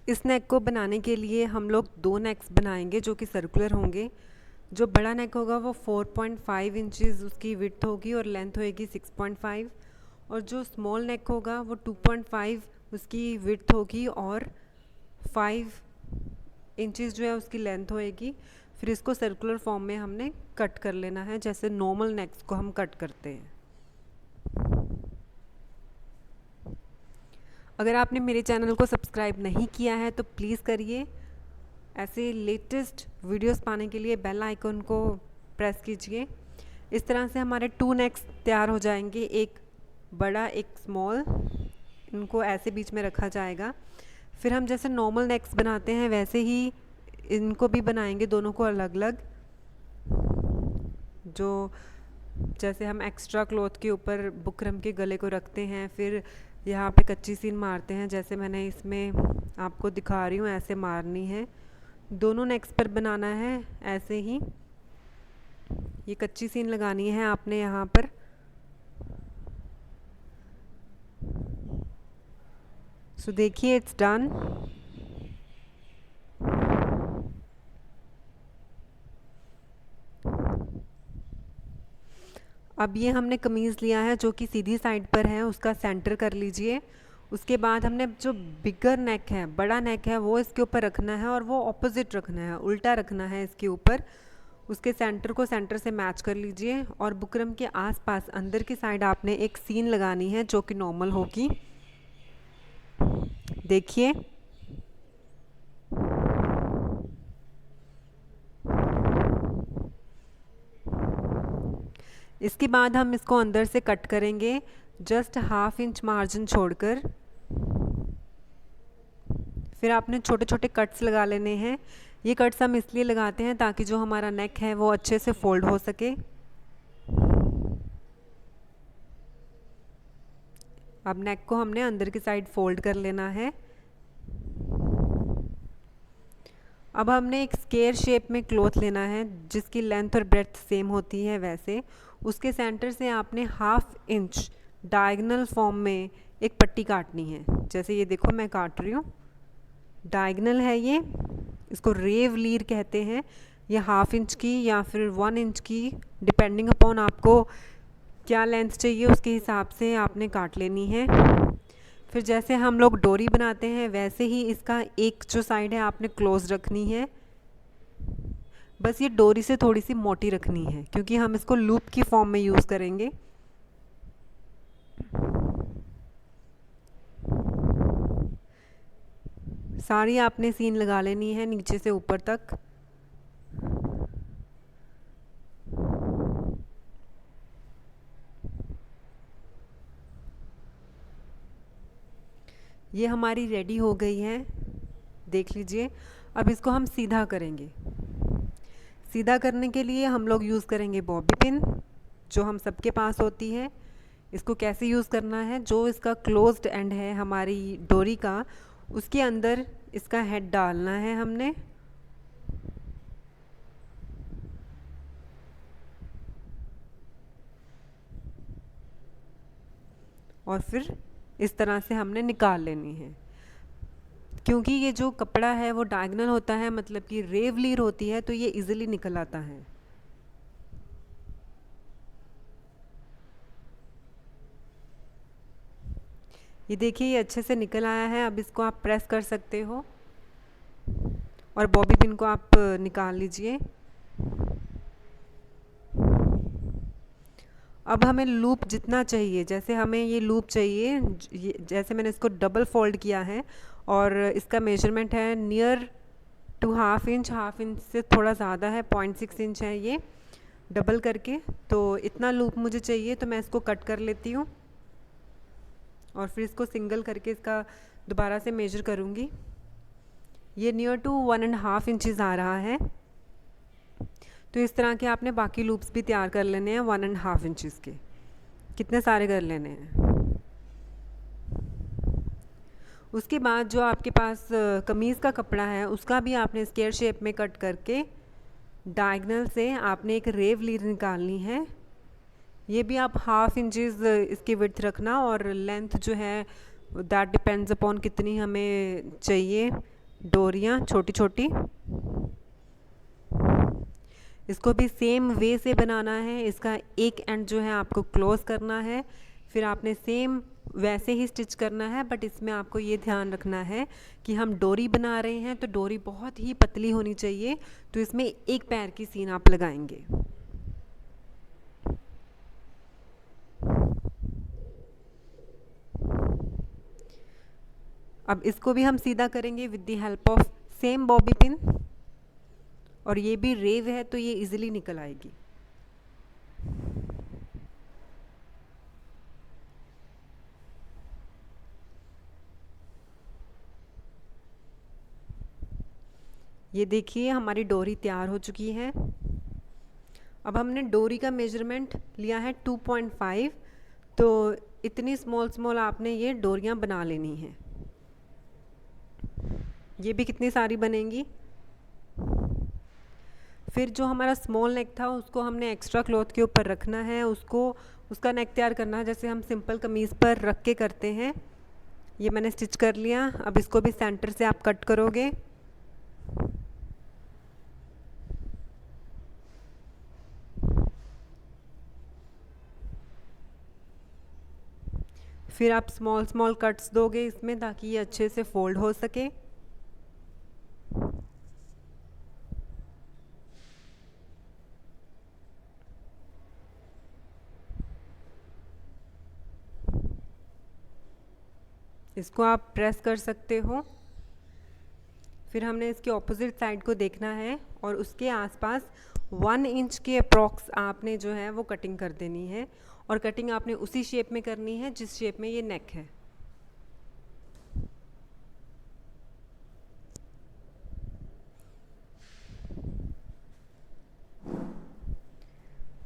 इस नेक को बनाने के लिए हम लोग 2 नेक्स बनाएंगे जो कि सर्कुलर होंगे। जो बड़ा नेक होगा वो 4.5 इंचज़ उसकी विड्थ होगी और लेंथ होएगी 6.5, और जो स्मॉल नेक होगा वो 2.5 उसकी विड्थ होगी और 5 इंचज़ जो है उसकी लेंथ होएगी। फिर इसको सर्कुलर फॉर्म में हमने कट कर लेना है, जैसे नॉर्मल नेक्स को हम कट करते हैं। अगर आपने मेरे चैनल को सब्सक्राइब नहीं किया है तो प्लीज़ करिए। ऐसे लेटेस्ट वीडियोस पाने के लिए बेल आइकन को प्रेस कीजिए। इस तरह से हमारे 2 नेक्स तैयार हो जाएंगे, एक बड़ा एक स्मॉल। इनको ऐसे बीच में रखा जाएगा। फिर हम जैसे नॉर्मल नेक्स बनाते हैं वैसे ही इनको भी बनाएंगे, दोनों को अलग अलग। जो जैसे हम एक्स्ट्रा क्लॉथ के ऊपर बुकरम के गले को रखते हैं, फिर यहाँ पे कच्ची सीन मारते हैं, जैसे मैंने इसमें आपको दिखा रही हूँ, ऐसे मारनी है। दोनों नेक्स पर बनाना है ऐसे ही। ये कच्ची सीन लगानी है आपने यहाँ पर। सो देखिए, इट्स डन। अब ये हमने कमीज़ लिया है जो कि सीधी साइड पर है, उसका सेंटर कर लीजिए। उसके बाद हमने जो बिगर नेक है, बड़ा नेक है, वो इसके ऊपर रखना है और वो ऑपोजिट रखना है, उल्टा रखना है इसके ऊपर। उसके सेंटर को सेंटर से मैच कर लीजिए और बुकरम के आसपास अंदर की साइड आपने एक सीन लगानी है जो कि नॉर्मल होगी। देखिए, इसके बाद हम इसको अंदर से कट करेंगे, जस्ट 1/2 इंच मार्जिन छोड़कर। फिर आपने छोटे छोटे कट्स लगा लेने हैं। ये कट्स हम इसलिए लगाते हैं ताकि जो हमारा नेक है वो अच्छे से फोल्ड हो सके। अब नेक को हमने अंदर की साइड फोल्ड कर लेना है। अब हमने एक स्क्वायर शेप में क्लॉथ लेना है जिसकी लेंथ और ब्रेड्थ सेम होती है वैसे। उसके सेंटर से आपने 1/2 इंच डायगोनल फॉर्म में एक पट्टी काटनी है। जैसे ये देखो मैं काट रही हूँ, डायगोनल है ये। इसको रेव लीर कहते हैं। ये 1/2 इंच की या फिर 1 इंच की, डिपेंडिंग अपॉन आपको क्या लेंथ चाहिए उसके हिसाब से आपने काट लेनी है। फिर जैसे हम लोग डोरी बनाते हैं वैसे ही इसका एक जो साइड है आपने क्लोज रखनी है। बस ये डोरी से थोड़ी सी मोटी रखनी है क्योंकि हम इसको लूप की फॉर्म में यूज़ करेंगे। सारी आपने सीन लगा लेनी है नीचे से ऊपर तक। ये हमारी रेडी हो गई है, देख लीजिए। अब इसको हम सीधा करेंगे। सीधा करने के लिए हम लोग यूज़ करेंगे बॉबी पिन, जो हम सबके पास होती है। इसको कैसे यूज़ करना है, जो इसका क्लोज्ड एंड है हमारी डोरी का, उसके अंदर इसका हेड डालना है हमने। और फिर इस तरह से हमने निकाल लेनी है। क्योंकि ये जो कपड़ा है वो डायगोनल होता है, मतलब कि रेव लीर होती है, तो ये इजीली निकल आता है। ये देखिए, ये अच्छे से निकल आया है। अब इसको आप प्रेस कर सकते हो और बॉबी पिन को आप निकाल लीजिए। अब हमें लूप जितना चाहिए, जैसे हमें ये लूप चाहिए, जैसे मैंने इसको डबल फोल्ड किया है और इसका मेजरमेंट है नियर टू 1/2 इंच, 1/2 इंच से थोड़ा ज़्यादा है, 0.6 इंच है ये डबल करके। तो इतना लूप मुझे चाहिए, तो मैं इसको कट कर लेती हूँ और फिर इसको सिंगल करके इसका दोबारा से मेजर करूँगी। ये नियर टू 1.5 इंचज़ आ रहा है। तो इस तरह के आपने बाकी लूप्स भी तैयार कर लेने हैं 1.5 इंचज़ के। कितने सारे कर लेने हैं। उसके बाद जो आपके पास कमीज़ का कपड़ा है उसका भी आपने स्क्वायर शेप में कट करके डायगोनल से आपने एक रेव लीर निकालनी है। ये भी आप 1/2 इंचज़ इसकी विड्थ रखना, और लेंथ जो है दैट डिपेंड्स अपॉन कितनी हमें चाहिए। डोरियाँ छोटी छोटी। इसको भी सेम वे से बनाना है। इसका एक एंड जो है आपको क्लोज करना है, फिर आपने सेम वैसे ही स्टिच करना है। बट इसमें आपको ये ध्यान रखना है कि हम डोरी बना रहे हैं तो डोरी बहुत ही पतली होनी चाहिए, तो इसमें एक पैर की सीन आप लगाएंगे। अब इसको भी हम सीधा करेंगे with the help of same bobby pin, और ये भी रेव है तो ये इजीली निकल आएगी। ये देखिए हमारी डोरी तैयार हो चुकी है। अब हमने डोरी का मेजरमेंट लिया है 2.5, तो इतनी स्मॉल स्मॉल आपने ये डोरियां बना लेनी हैं। ये भी कितनी सारी बनेंगी। फिर जो हमारा स्मॉल नेक था उसको हमने एक्स्ट्रा क्लॉथ के ऊपर रखना है, उसका नेक तैयार करना है जैसे हम सिंपल कमीज़ पर रख के करते हैं। ये मैंने स्टिच कर लिया। अब इसको भी सेंटर से आप कट करोगे। फिर आप स्मॉल स्मॉल कट्स दोगे इसमें ताकि ये अच्छे से फोल्ड हो सके। इसको आप प्रेस कर सकते हो। फिर हमने इसके ऑपोजिट साइड को देखना है और उसके आसपास 1 इंच के अप्रॉक्स आपने जो है वो कटिंग कर देनी है, और कटिंग आपने उसी शेप में करनी है जिस शेप में ये नेक है।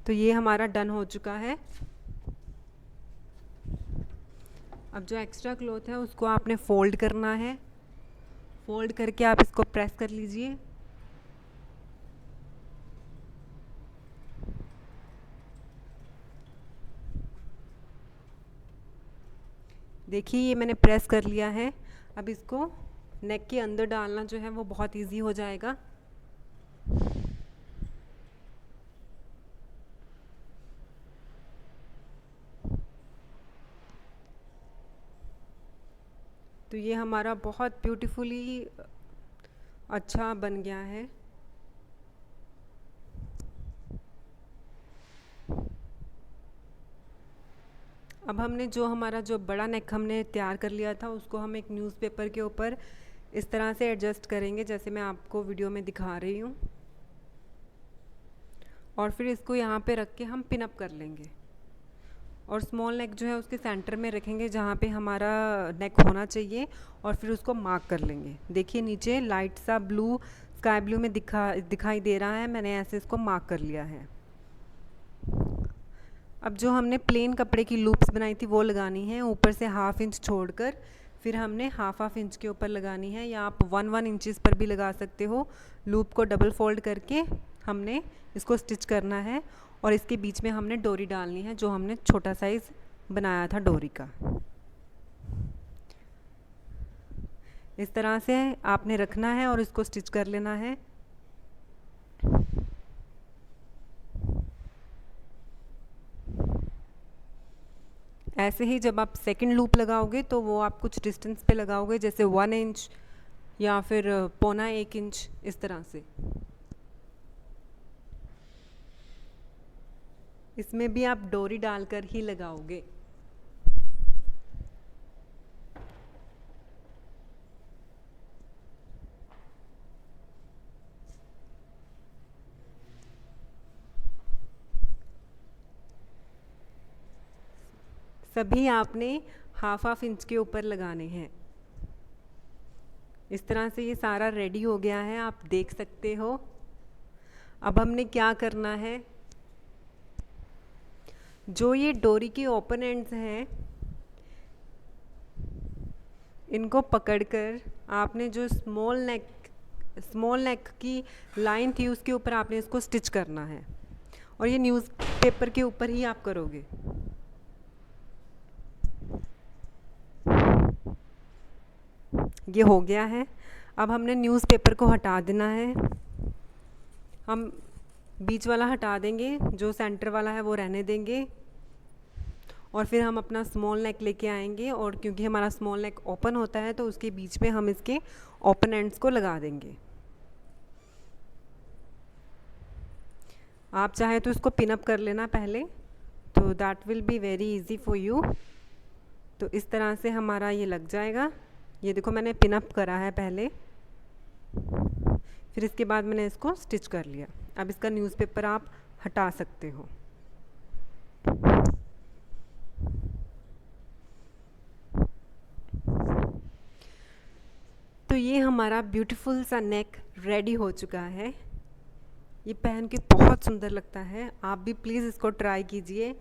तो ये हमारा डन हो चुका है। अब जो एक्स्ट्रा क्लॉथ है उसको आपने फोल्ड करना है। फोल्ड करके आप इसको प्रेस कर लीजिए। देखिए ये मैंने प्रेस कर लिया है। अब इसको नेक के अंदर डालना जो है वो बहुत इजी हो जाएगा। तो ये हमारा बहुत ब्यूटीफुली अच्छा बन गया है। अब हमने हमारा जो बड़ा नेक हमने तैयार कर लिया था उसको हम एक न्यूज़पेपर के ऊपर इस तरह से एडजस्ट करेंगे जैसे मैं आपको वीडियो में दिखा रही हूँ, और फिर इसको यहाँ पे रख के हम पिन अप कर लेंगे, और स्मॉल नेक जो है उसके सेंटर में रखेंगे जहाँ पे हमारा नेक होना चाहिए, और फिर उसको मार्क कर लेंगे। देखिए नीचे लाइट सा ब्लू, स्काई ब्लू में दिखाई दे रहा है। मैंने ऐसे इसको मार्क कर लिया है। अब जो हमने प्लेन कपड़े की लूप्स बनाई थी वो लगानी है ऊपर से 1/2 इंच छोड़कर, फिर हमने 1/2 इंच के ऊपर लगानी है, या आप 1 इंचेस पर भी लगा सकते हो। लूप को डबल फोल्ड करके हमने इसको स्टिच करना है, और इसके बीच में हमने डोरी डालनी है जो हमने छोटा साइज़ बनाया था डोरी का। इस तरह से आपने रखना है और इसको स्टिच कर लेना है। ऐसे ही जब आप सेकंड लूप लगाओगे तो वो आप कुछ डिस्टेंस पे लगाओगे, जैसे 1 इंच या फिर 1.25 इंच, इस तरह से। इसमें भी आप डोरी डालकर ही लगाओगे। सभी आपने 1/2 इंच के ऊपर लगाने हैं। इस तरह से ये सारा रेडी हो गया है, आप देख सकते हो। अब हमने क्या करना है, जो ये डोरी के ओपन एंड्स हैं इनको पकड़कर आपने जो स्मॉल नेक की लाइन थी उसके ऊपर आपने इसको स्टिच करना है, और ये न्यूज़पेपर के ऊपर ही आप करोगे। ये हो गया है। अब हमने न्यूज़पेपर को हटा देना है। हम बीच वाला हटा देंगे, जो सेंटर वाला है वो रहने देंगे, और फिर हम अपना स्मॉल नेक लेके आएंगे, और क्योंकि हमारा स्मॉल नेक ओपन होता है तो उसके बीच में हम इसके ओपन एंड्स को लगा देंगे। आप चाहे तो इसको पिन अप कर लेना पहले, तो that will be very easy for you. तो इस तरह से हमारा ये लग जाएगा। ये देखो मैंने पिन अप करा है पहले, फिर इसके बाद मैंने इसको स्टिच कर लिया। अब इसका न्यूज़पेपर आप हटा सकते हो। तो ये हमारा ब्यूटीफुल सा नेक रेडी हो चुका है। ये पहन के बहुत सुंदर लगता है। आप भी प्लीज़ इसको ट्राई कीजिए।